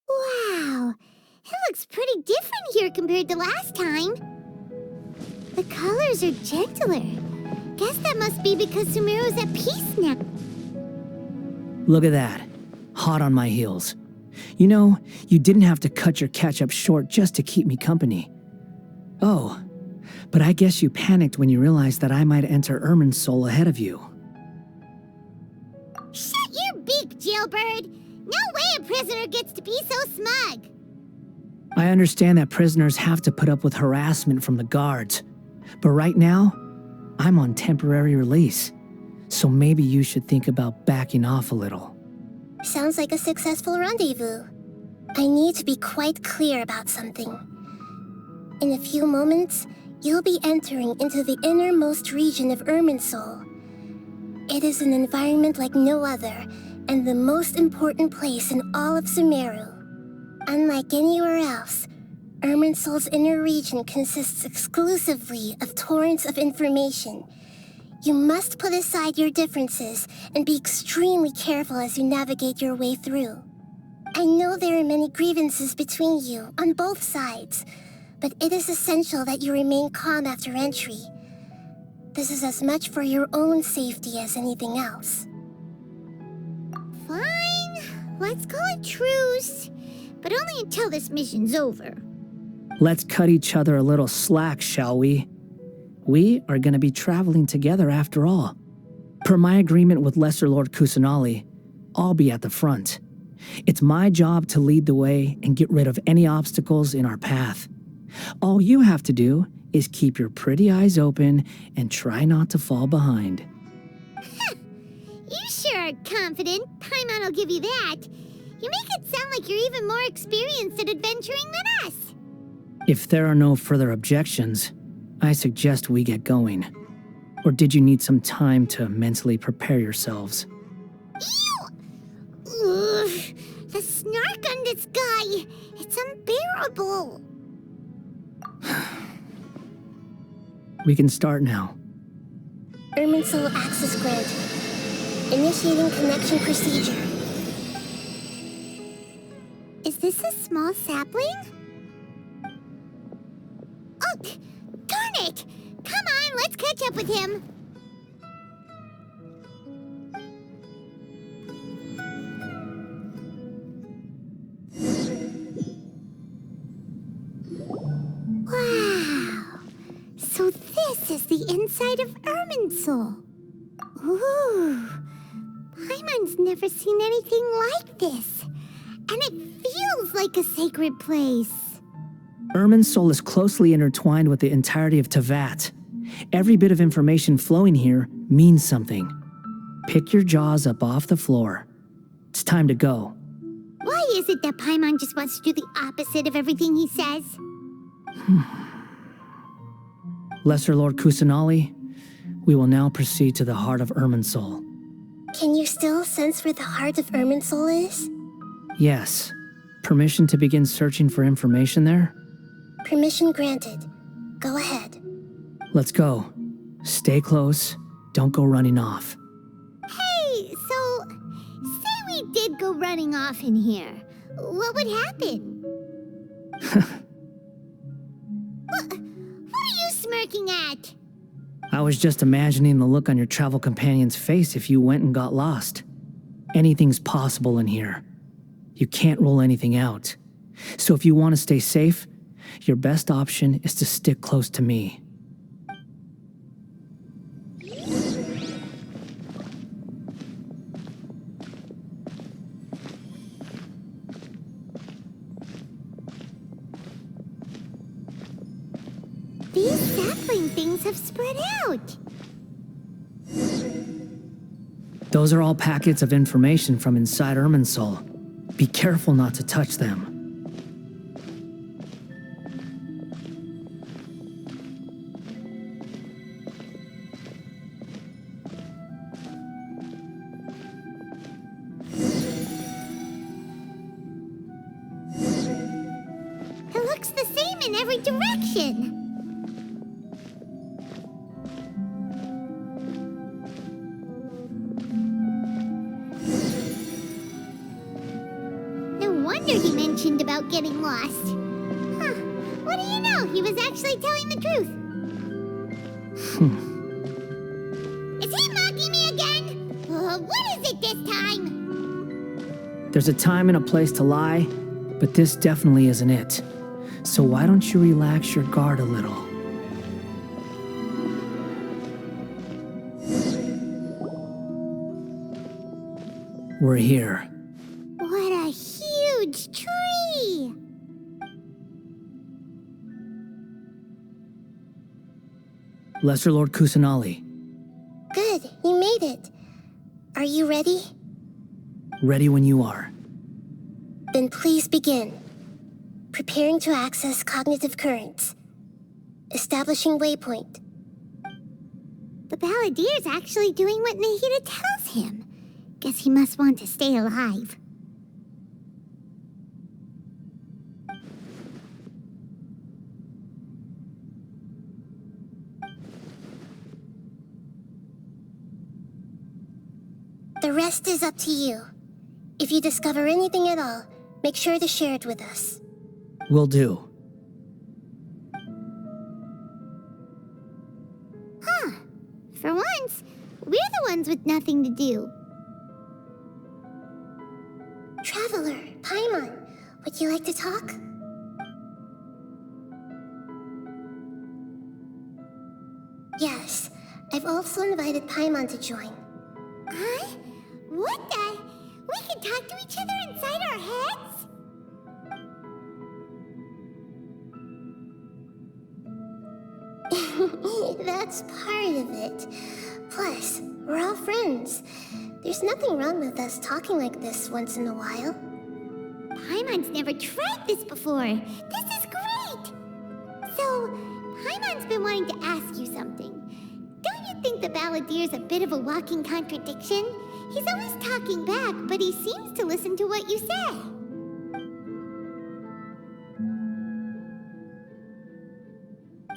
Wow, it looks pretty different here compared to last time. The colors are gentler. Guess that must be because Sumeru's at peace now. Look at that. Hot on my heels. You know, you didn't have to cut your catch-up short just to keep me company. Oh, but I guess you panicked when you realized that I might enter Irminsul ahead of you. Shut your beak, jailbird! No way a prisoner gets to be so smug! I understand that prisoners have to put up with harassment from the guards, but right now, I'm on temporary release, so maybe you should think about backing off a little. Sounds like a successful rendezvous. I need to be quite clear about something. In a few moments, you'll be entering into the innermost region of Irminsul. It is an environment like no other, and the most important place in all of Sumeru. Unlike anywhere else, Irminsul's inner region consists exclusively of torrents of information. You must put aside your differences and be extremely careful as you navigate your way through. I know there are many grievances between you on both sides, but it is essential that you remain calm after entry. This is as much for your own safety as anything else. Fine, let's call it truce, but only until this mission's over. Let's cut each other a little slack, shall we? We are going to be traveling together after all. Per my agreement with Lesser Lord Kusanali, I'll be at the front. It's my job to lead the way and get rid of any obstacles in our path. All you have to do is keep your pretty eyes open and try not to fall behind. You sure are confident. Paimon will give you that. You make it sound like you're even more experienced at adventuring than us. If there are no further objections, I suggest we get going. Or did you need some time to mentally prepare yourselves? Ew! Ugh, the snark on this guy, it's unbearable. We can start now. Irminsul access granted. Initiating connection procedure. Is this a small sapling? Oh, darn it! Come on, let's catch up with him. Wow! So this is the inside of Irminsul. Ooh! Paimon's never seen anything like this. And it feels like a sacred place. Irminsul is closely intertwined with the entirety of Teyvat. Every bit of information flowing here means something. Pick your jaws up off the floor. It's time to go. Why is it that Paimon just wants to do the opposite of everything he says? Lesser Lord Kusanali, we will now proceed to the heart of Irminsul. Can you still sense where the heart of Irminsul is? Yes. Permission to begin searching for information there? Permission granted. Go ahead. Let's go. Stay close. Don't go running off. Hey, so, say we did go running off in here. What would happen? What are you smirking at? I was just imagining the look on your travel companion's face if you went and got lost. Anything's possible in here. You can't rule anything out. So if you want to stay safe, your best option is to stick close to me. These sapling things have spread out. Those are all packets of information from inside Irminsul. Be careful not to touch them. It looks the same in every direction. wonder he mentioned about getting lost. Huh. What do you know? He was actually telling the truth. Is he mocking me again? What is it this time? There's a time and a place to lie, but this definitely isn't it. So why don't you relax your guard a little? We're here. What a huge tree! Lesser Lord Kusanali, Good, you made it. Are you ready? ready when you are. Then please begin. Preparing to access cognitive currents. Establishing waypoint. The Balladeer's actually doing what Nahida tells him. Guess he must want to stay alive. The rest is up to you. If you discover anything at all, make sure to share it with us. Will do. Huh. For once, we're the ones with nothing to do. Traveler, Paimon, would you like to talk? Yes, I've also invited Paimon to join. Huh? What the? We can talk to each other inside our heads? That's part of it. Plus, we're all friends. There's nothing wrong with us talking like this once in a while. Paimon's never tried this before. This is great! So, Paimon's been wanting to ask you something. Don't you think the Balladeer's a bit of a walking contradiction? He's always talking back, but he seems to listen to what you say.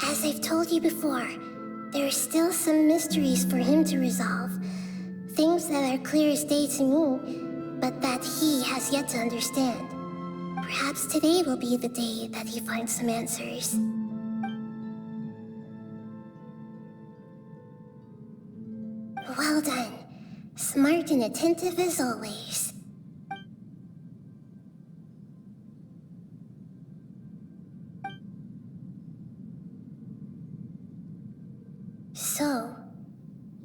As I've told you before, there are still some mysteries for him to resolve. Things that are clear as day to me, but that he has yet to understand. Perhaps today will be the day that he finds some answers. Well done. Smart and attentive as always. So,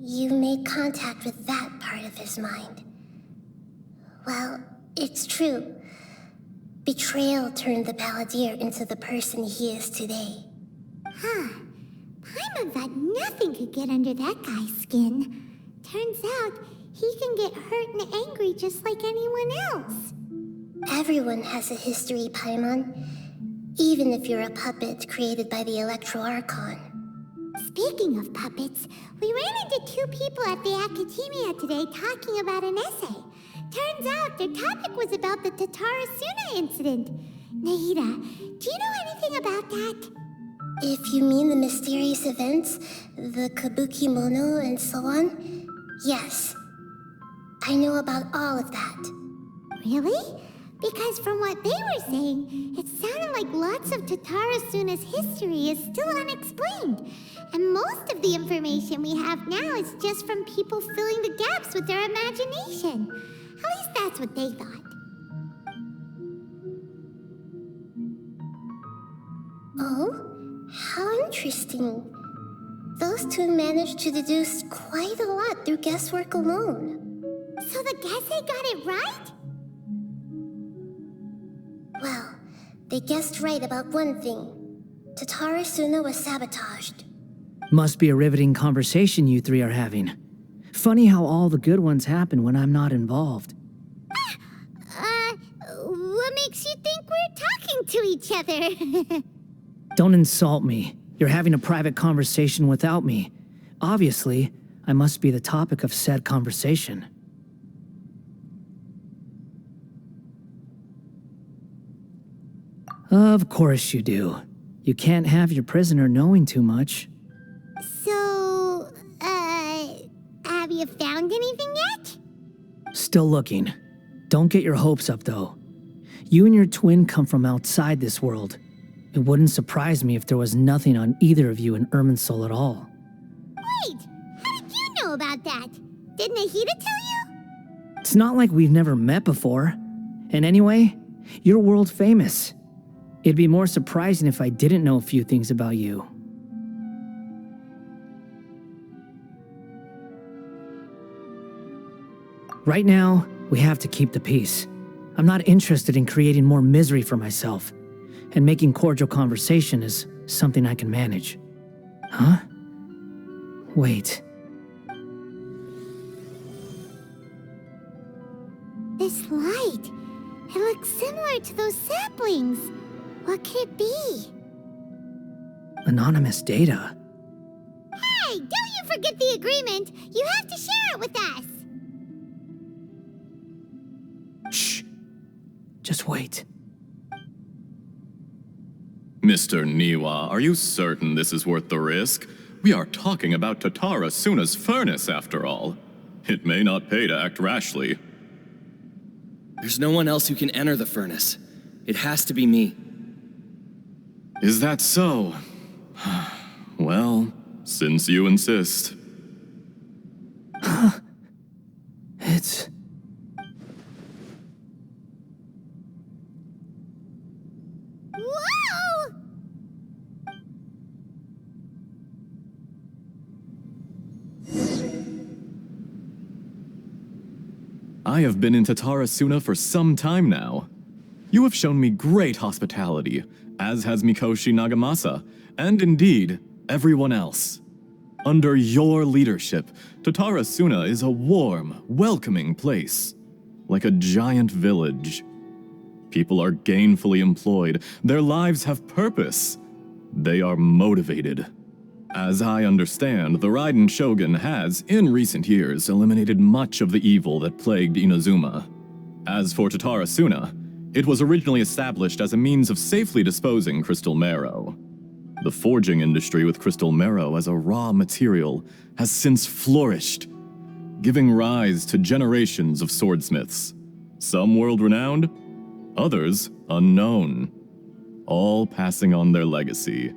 you made contact with that part of his mind. Well, it's true. Betrayal turned the Balladeer into the person he is today. Huh. Paimon thought nothing could get under that guy's skin. Turns out, he can get hurt and angry just like anyone else. Everyone has a history, Paimon. Even if you're a puppet created by the Electro Archon. Speaking of puppets, we ran into two people at the Academia today talking about an essay. Turns out their topic was about the Tatarasuna incident. Nahida, do you know anything about that? If you mean the mysterious events, the Kabuki Mono and so on, yes. I know about all of that. Really? Because from what they were saying, it sounded like lots of Tatarasuna's history is still unexplained. And most of the information we have now is just from people filling the gaps with their imagination. At least that's what they thought. Oh, how interesting. Those two managed to deduce quite a lot through guesswork alone. So the Gese got it right? Well, they guessed right about one thing. Tatarasuna was sabotaged. Must be a riveting conversation you three are having. Funny how all the good ones happen when I'm not involved. What makes you think we're talking to each other? Don't insult me. You're having a private conversation without me. Obviously, I must be the topic of said conversation. Of course you do. You can't have your prisoner knowing too much. So, have you found anything yet? Still looking. Don't get your hopes up, though. You and your twin come from outside this world. It wouldn't surprise me if there was nothing on either of you in Irminsul at all. Wait, how did you know about that? Did Nahida tell you? It's not like we've never met before. And anyway, you're world famous. It'd be more surprising if I didn't know a few things about you. Right now, we have to keep the peace. I'm not interested in creating more misery for myself, and making cordial conversation is something I can manage. Huh? Wait. This light, it looks similar to those saplings. What could it be? Anonymous data. Hey, don't you forget the agreement. You have to share it with us. Shh. Just wait. Mr. Niwa, are you certain this is worth the risk? We are talking about Tatara Suna's furnace, after all. It may not pay to act rashly. There's no one else who can enter the furnace. It has to be me. Is that so? Well, since you insist. It's... Whoa! I have been in Tatara Suna for some time now. You have shown me great hospitality, as has Mikoshi Nagamasa, and indeed, everyone else. Under your leadership, Tatara Suna is a warm, welcoming place, like a giant village. People are gainfully employed, their lives have purpose. They are motivated. As I understand, the Raiden Shogun has, in recent years, eliminated much of the evil that plagued Inazuma. As for Tatara Suna, it was originally established as a means of safely disposing crystal marrow. The forging industry with crystal marrow as a raw material has since flourished, giving rise to generations of swordsmiths, some world-renowned, others unknown, all passing on their legacy.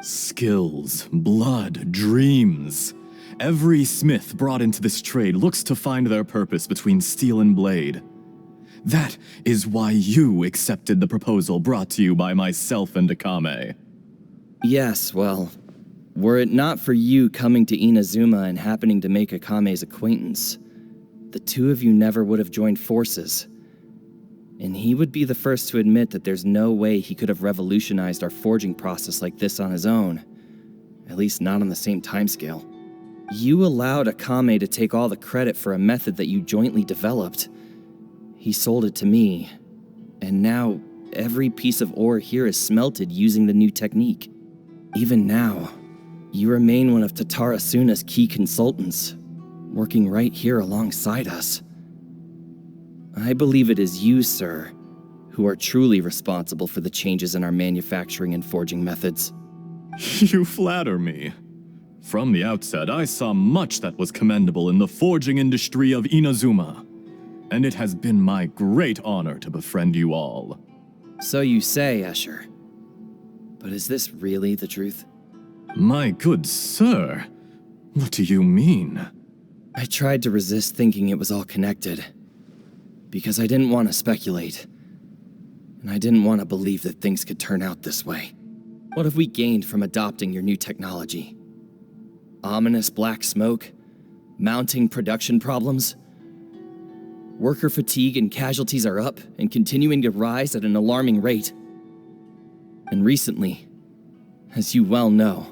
Skills, blood, dreams. Every smith brought into this trade looks to find their purpose between steel and blade. That is why you accepted the proposal brought to you by myself and Akame. Yes, well, were it not for you coming to Inazuma and happening to make Akame's acquaintance, the two of you never would have joined forces. And he would be the first to admit that there's no way he could have revolutionized our forging process like this on his own. At least not on the same timescale. You allowed Akame to take all the credit for a method that you jointly developed. He sold it to me, and now every piece of ore here is smelted using the new technique. Even now, you remain one of Tatara Suna's key consultants, working right here alongside us. I believe it is you, sir, who are truly responsible for the changes in our manufacturing and forging methods. You flatter me. From the outset, I saw much that was commendable in the forging industry of Inazuma, and it has been my great honor to befriend you all. So you say, Escher. But is this really the truth? My good sir, what do you mean? I tried to resist thinking it was all connected, because I didn't want to speculate, and I didn't want to believe that things could turn out this way. What have we gained from adopting your new technology? Ominous black smoke? Mounting production problems? Worker fatigue and casualties are up and continuing to rise at an alarming rate. And recently, as you well know,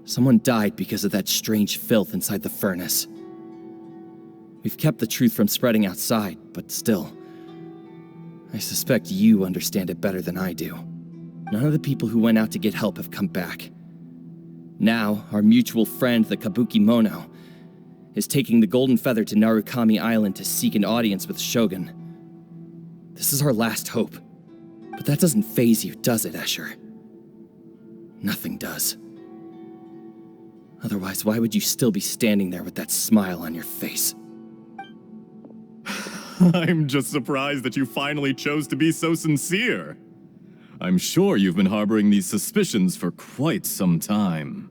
someone died because of that strange filth inside the furnace. We've kept the truth from spreading outside, but still, I suspect you understand it better than I do. None of the people who went out to get help have come back. Now, our mutual friend, the Kabuki Mono, is taking the Golden Feather to Narukami Island to seek an audience with Shogun. This is our last hope. But that doesn't faze you, does it, Escher? Nothing does. Otherwise, why would you still be standing there with that smile on your face? I'm just surprised that you finally chose to be so sincere. I'm sure you've been harboring these suspicions for quite some time.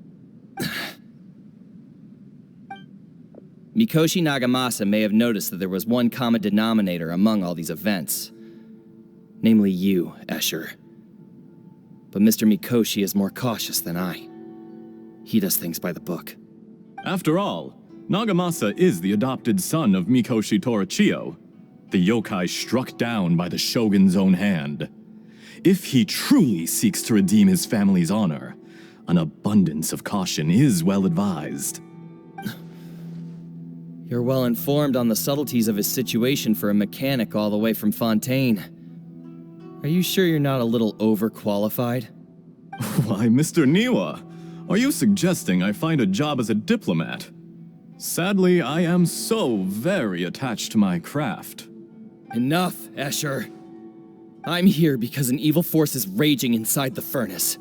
Mikoshi Nagamasa may have noticed that there was one common denominator among all these events. Namely you, Escher. But Mr. Mikoshi is more cautious than I. He does things by the book. After all, Nagamasa is the adopted son of Mikoshi Torachiyo, the yokai struck down by the shogun's own hand. If he truly seeks to redeem his family's honor, an abundance of caution is well advised. You're well informed on the subtleties of his situation for a mechanic all the way from Fontaine. Are you sure you're not a little overqualified? Why, Mr. Niwa, are you suggesting I find a job as a diplomat? Sadly, I am so very attached to my craft. Enough, Escher. I'm here because an evil force is raging inside the furnace.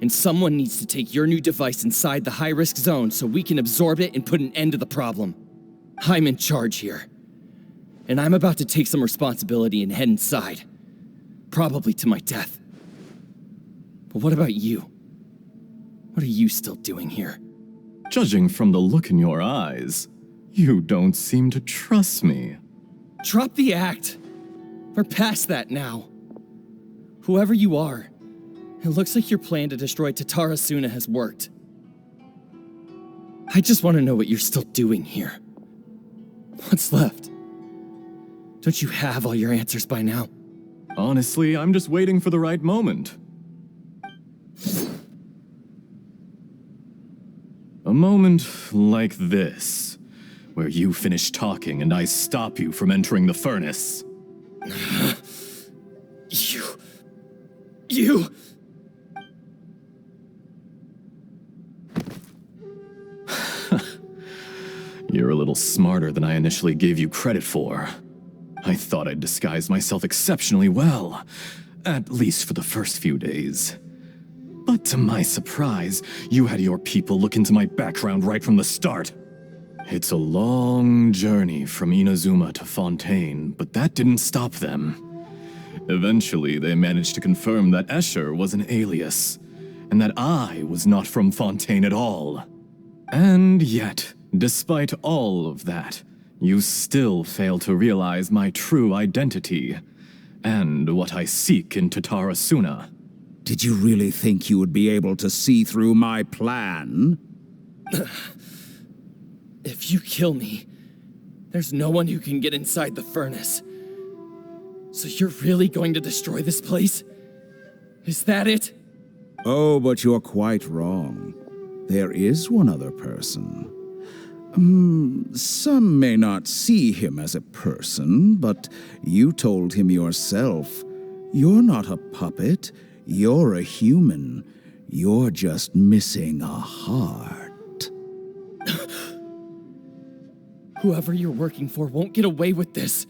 And someone needs to take your new device inside the high-risk zone so we can absorb it and put an end to the problem. I'm in charge here. And I'm about to take some responsibility and head inside. Probably to my death. But what about you? What are you still doing here? Judging from the look in your eyes, you don't seem to trust me. Drop the act. We're past that now. Whoever you are, it looks like your plan to destroy Tatarasuna has worked. I just want to know what you're still doing here. What's left? Don't you have all your answers by now? Honestly, I'm just waiting for the right moment. A moment like this, where you finish talking and I stop you from entering the furnace. You... You're a little smarter than I initially gave you credit for. I thought I'd disguised myself exceptionally well, at least for the first few days. But to my surprise, you had your people look into my background right from the start. It's a long journey from Inazuma to Fontaine, but that didn't stop them. Eventually, they managed to confirm that Escher was an alias, and that I was not from Fontaine at all. And yet, despite all of that, you still fail to realize my true identity, and what I seek in Tatarasuna. Did you really think you would be able to see through my plan? If you kill me, there's no one who can get inside the furnace. So you're really going to destroy this place? Is that it? Oh, but you're quite wrong. There is one other person. Some may not see him as a person, but you told him yourself. You're not a puppet. You're a human. You're just missing a heart. Whoever you're working for won't get away with this.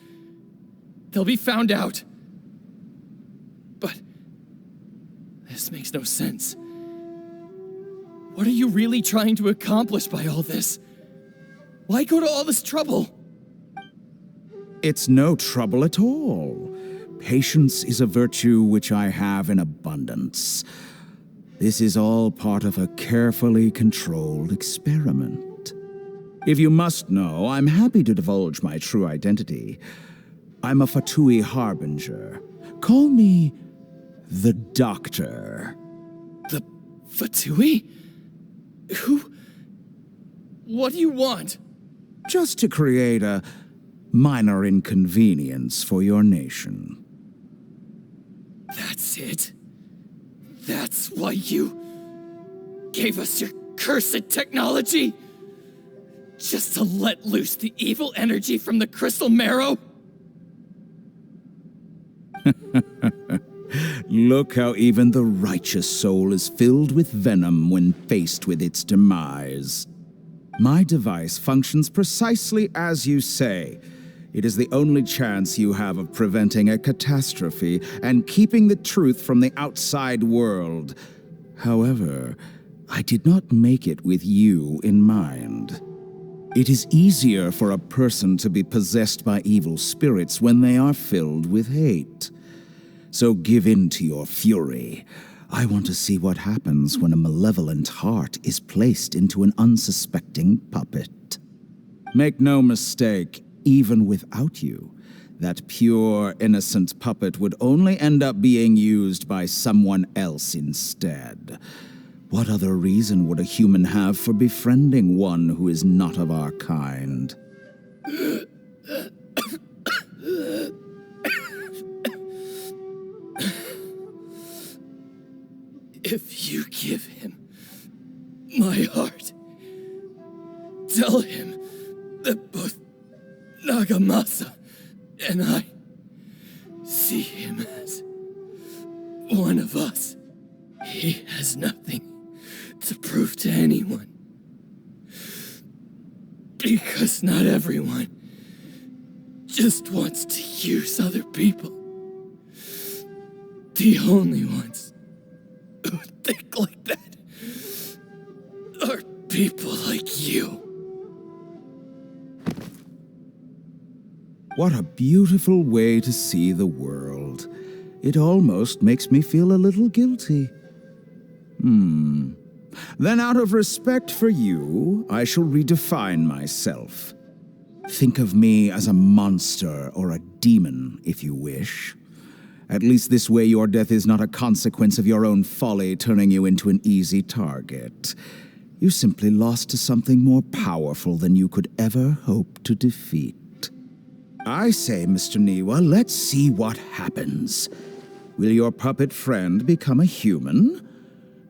They'll be found out. But this makes no sense. What are you really trying to accomplish by all this? Why go to all this trouble? It's no trouble at all. Patience is a virtue which I have in abundance. This is all part of a carefully controlled experiment. If you must know, I'm happy to divulge my true identity. I'm a Fatui Harbinger. Call me the Doctor. The Fatui? Who? What do you want? Just to create a minor inconvenience for your nation. That's it? That's why you gave us your cursed technology? Just to let loose the evil energy from the crystal marrow? Look how even the righteous soul is filled with venom when faced with its demise. My device functions precisely as you say. It is the only chance you have of preventing a catastrophe and keeping the truth from the outside world. However, I did not make it with you in mind. It is easier for a person to be possessed by evil spirits when they are filled with hate. So give in to your fury. I want to see what happens when a malevolent heart is placed into an unsuspecting puppet. Make no mistake, even without you, that pure, innocent puppet would only end up being used by someone else instead. What other reason would a human have for befriending one who is not of our kind? If you give him my heart, tell him that both Nagamasa and I see him as one of us. He has nothing to prove to anyone. Because not everyone just wants to use other people. The only ones who think like that are people like you. What a beautiful way to see the world. It almost makes me feel a little guilty. Then out of respect for you, I shall redefine myself. Think of me as a monster or a demon, if you wish. At least this way your death is not a consequence of your own folly turning you into an easy target. You simply lost to something more powerful than you could ever hope to defeat. I say, Mr. Niwa, let's see what happens. Will your puppet friend become a human?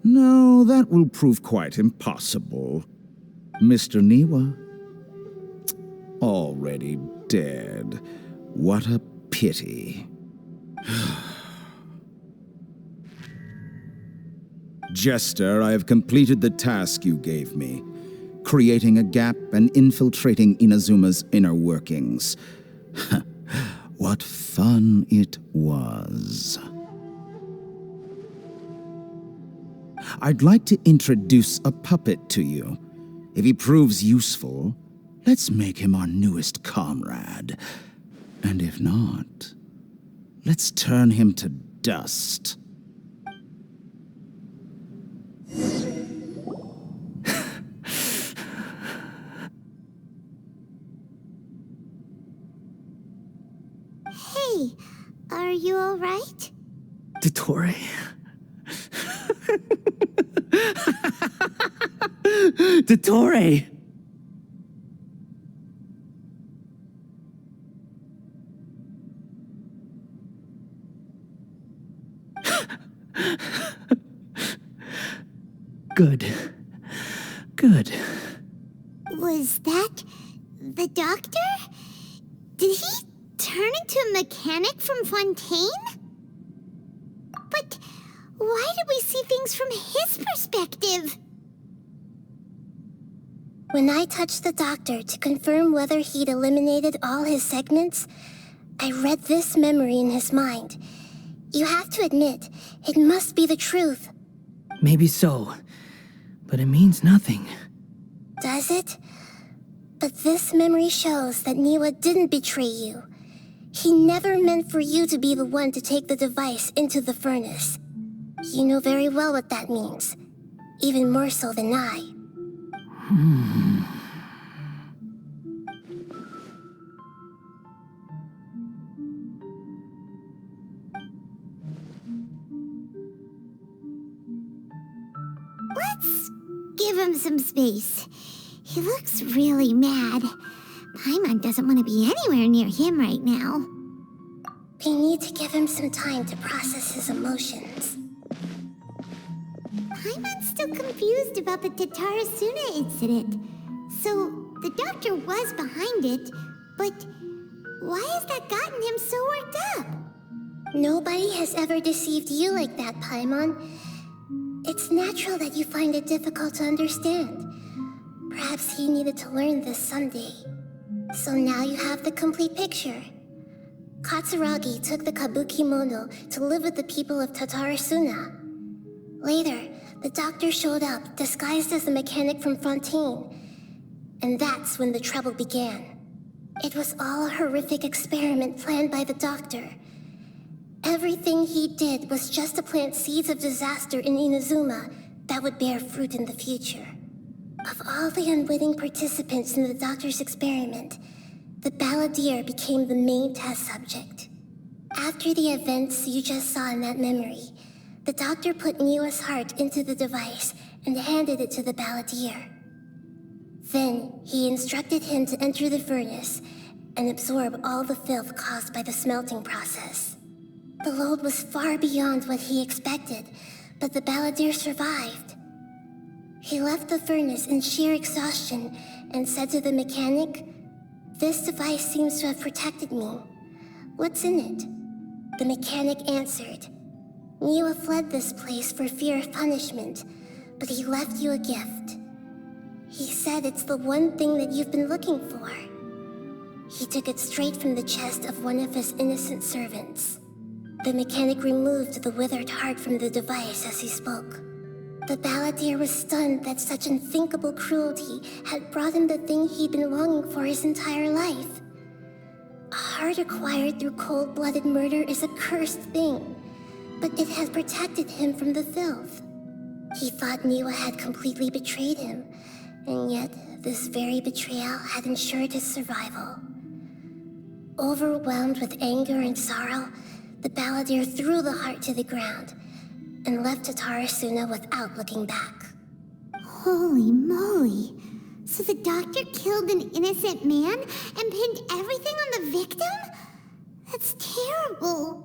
No, that will prove quite impossible. Mr. Niwa? Already dead. What a pity. Jester, I have completed the task you gave me, creating a gap and infiltrating Inazuma's inner workings. What fun it was. I'd like to introduce a puppet to you. If he proves useful, let's make him our newest comrade. And if not, let's turn him to dust. Hey, are you all right? Dottore? Dottore! Good. Good. Was that the doctor? Did he turn into a mechanic from Fontaine? But why did we see things from his perspective? When I touched the doctor to confirm whether he'd eliminated all his segments, I read this memory in his mind. You have to admit, it must be the truth. Maybe so, but it means nothing. Does it? But this memory shows that Niwa didn't betray you. He never meant for you to be the one to take the device into the furnace. You know very well what that means. Even more so than I. Let's give him some space. He looks really mad. Paimon doesn't want to be anywhere near him right now. We need to give him some time to process his emotions. Paimon's still confused about the Tatarasuna incident. So, the doctor was behind it, but why has that gotten him so worked up? Nobody has ever deceived you like that, Paimon. It's natural that you find it difficult to understand. Perhaps he needed to learn this someday. So now you have the complete picture. Katsuragi took the Kabukimono to live with the people of Tatarasuna. Later, the doctor showed up, disguised as the mechanic from Fontaine. And that's when the trouble began. It was all a horrific experiment planned by the doctor. Everything he did was just to plant seeds of disaster in Inazuma that would bear fruit in the future. Of all the unwitting participants in the doctor's experiment, the Balladeer became the main test subject. After the events you just saw in that memory, the doctor put Niwa's heart into the device and handed it to the Balladeer. Then, he instructed him to enter the furnace and absorb all the filth caused by the smelting process. The load was far beyond what he expected, but the Balladeer survived. He left the furnace in sheer exhaustion and said to the mechanic, "This device seems to have protected me. What's in it?" The mechanic answered, "Niwa fled this place for fear of punishment, but he left you a gift. He said it's the one thing that you've been looking for." He took it straight from the chest of one of his innocent servants. The mechanic removed the withered heart from the device as he spoke. The Balladeer was stunned that such unthinkable cruelty had brought him the thing he'd been longing for his entire life. A heart acquired through cold-blooded murder is a cursed thing, but it had protected him from the filth. He thought Niwa had completely betrayed him, and yet this very betrayal had ensured his survival. Overwhelmed with anger and sorrow, the Balladeer threw the heart to the ground and left Tatarasuna without looking back. Holy moly. So the doctor killed an innocent man and pinned everything on the victim? That's terrible.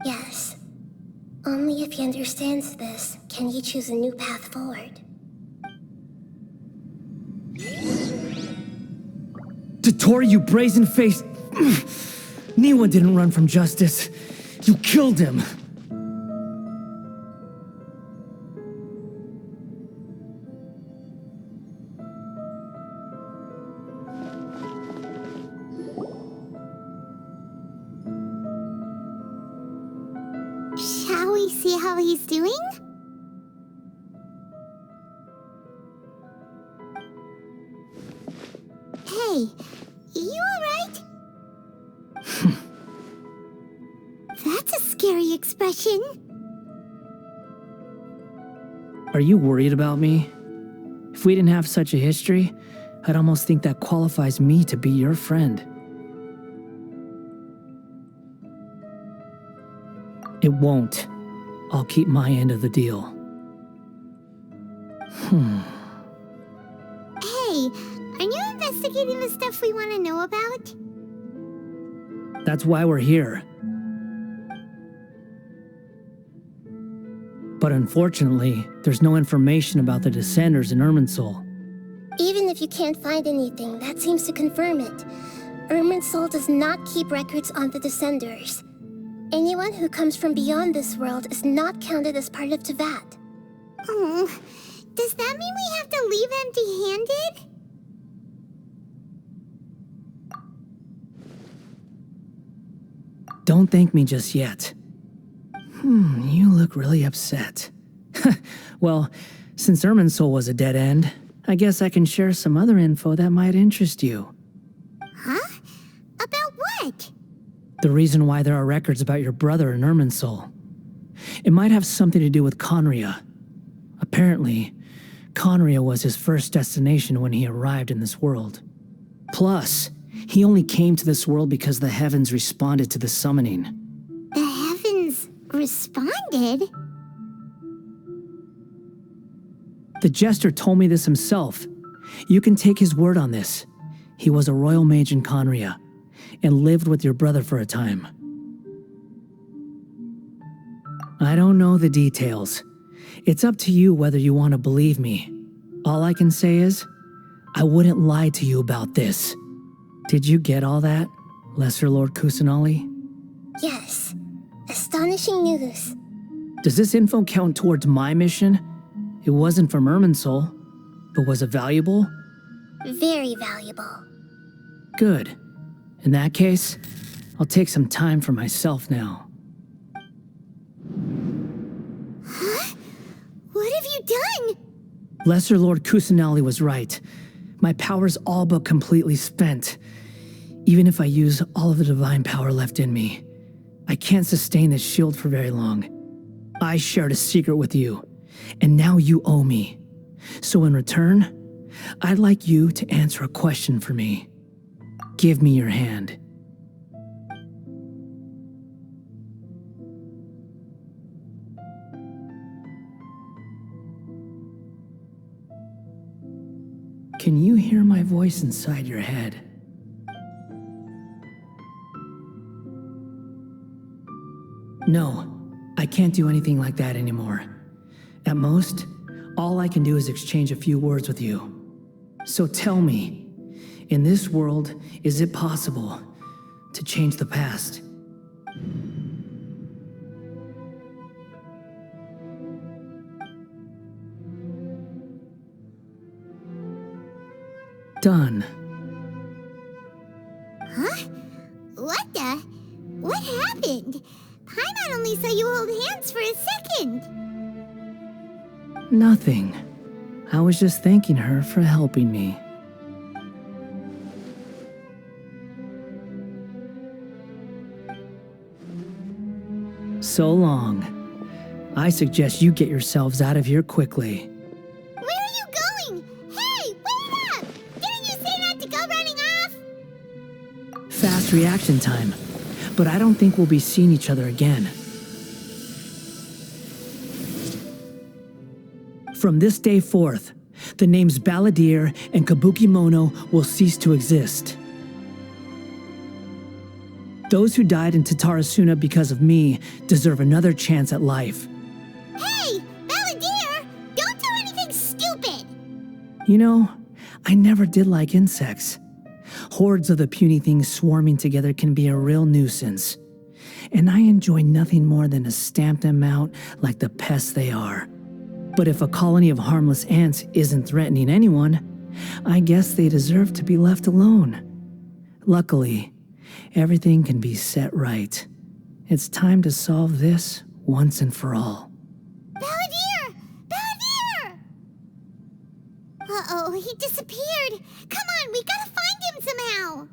Yes. Only if he understands this can he choose a new path forward. Dotori, you brazen-faced... Niwa didn't run from justice. You killed him. Shall we see how he's doing? Hey, you alright? That's a scary expression. Are you worried about me? If we didn't have such a history, I'd almost think that qualifies me to be your friend. It won't. I'll keep my end of the deal. Hey, are you investigating the stuff we want to know about? That's why we're here. But unfortunately, there's no information about the Descenders in Irminsul. Even if you can't find anything, that seems to confirm it. Irminsul does not keep records on the Descenders. Anyone who comes from beyond this world is not counted as part of Teyvat. Oh, does that mean we have to leave empty-handed? Don't thank me just yet. You look really upset. Well, since Irminsul was a dead end, I guess I can share some other info that might interest you. Huh? About what? The reason why there are records about your brother in Irminsul. It might have something to do with Conria. Apparently, Conria was his first destination when he arrived in this world. Plus, he only came to this world because the heavens responded to the summoning. The heavens responded? The Jester told me this himself. You can take his word on this. He was a royal mage in Conria, and lived with your brother for a time. I don't know the details. It's up to you whether you want to believe me. All I can say is, I wouldn't lie to you about this. Did you get all that, Lesser Lord Kusanali? Yes. Astonishing news. Does this info count towards my mission? It wasn't from Irminsul, but was it valuable? Very valuable. Good. In that case, I'll take some time for myself now. Huh? What have you done? Lesser Lord Kusanali was right. My power's all but completely spent. Even if I use all of the divine power left in me, I can't sustain this shield for very long. I shared a secret with you, and now you owe me. So in return, I'd like you to answer a question for me. Give me your hand. Can you hear my voice inside your head? No, I can't do anything like that anymore. At most, all I can do is exchange a few words with you. So tell me, in this world, is it possible to change the past? Done. Huh? What the? What happened? Paimon only saw you hold hands for a second. Nothing. I was just thanking her for helping me. So long. I suggest you get yourselves out of here quickly. Where are you going? Hey, wait up! Didn't you say not to go running off? Fast reaction time. But I don't think we'll be seeing each other again. From this day forth, the names Balladeer and Kabukimono will cease to exist. Those who died in Tatarasuna because of me deserve another chance at life. Hey, Balladeer! Don't do anything stupid! You know, I never did like insects. Hordes of the puny things swarming together can be a real nuisance. And I enjoy nothing more than to stamp them out like the pests they are. But if a colony of harmless ants isn't threatening anyone, I guess they deserve to be left alone. Luckily, everything can be set right. It's time to solve this once and for all. Balladeer! Balladeer! Uh-oh, he disappeared. Come on, we gotta find him somehow.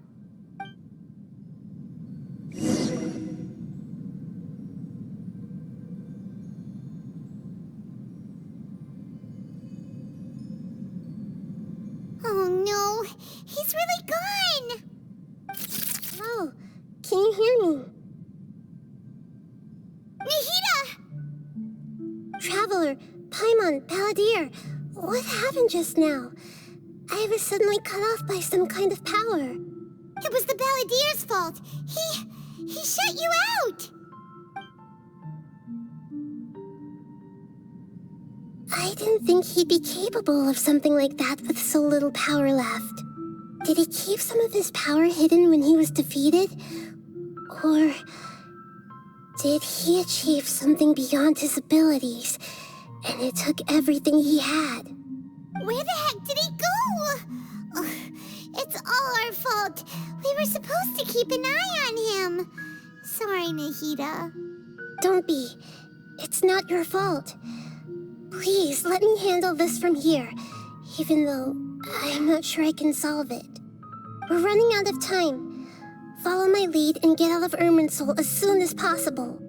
Oh no, he's really gone. Oh, can you hear me? Nahida! Traveler, Paimon, Balladeer, what happened just now? I was suddenly cut off by some kind of power. It was the Balladeer's fault. He shut you out. I didn't think he'd be capable of something like that with so little power left. Did he keep some of his power hidden when he was defeated? Or did he achieve something beyond his abilities, and it took everything he had? Where the heck did he go? Ugh, it's all our fault. We were supposed to keep an eye on him. Sorry, Nahida. Don't be. It's not your fault. Please, let me handle this from here, even though I'm not sure I can solve it. We're running out of time. Follow my lead and get out of Irminsul as soon as possible.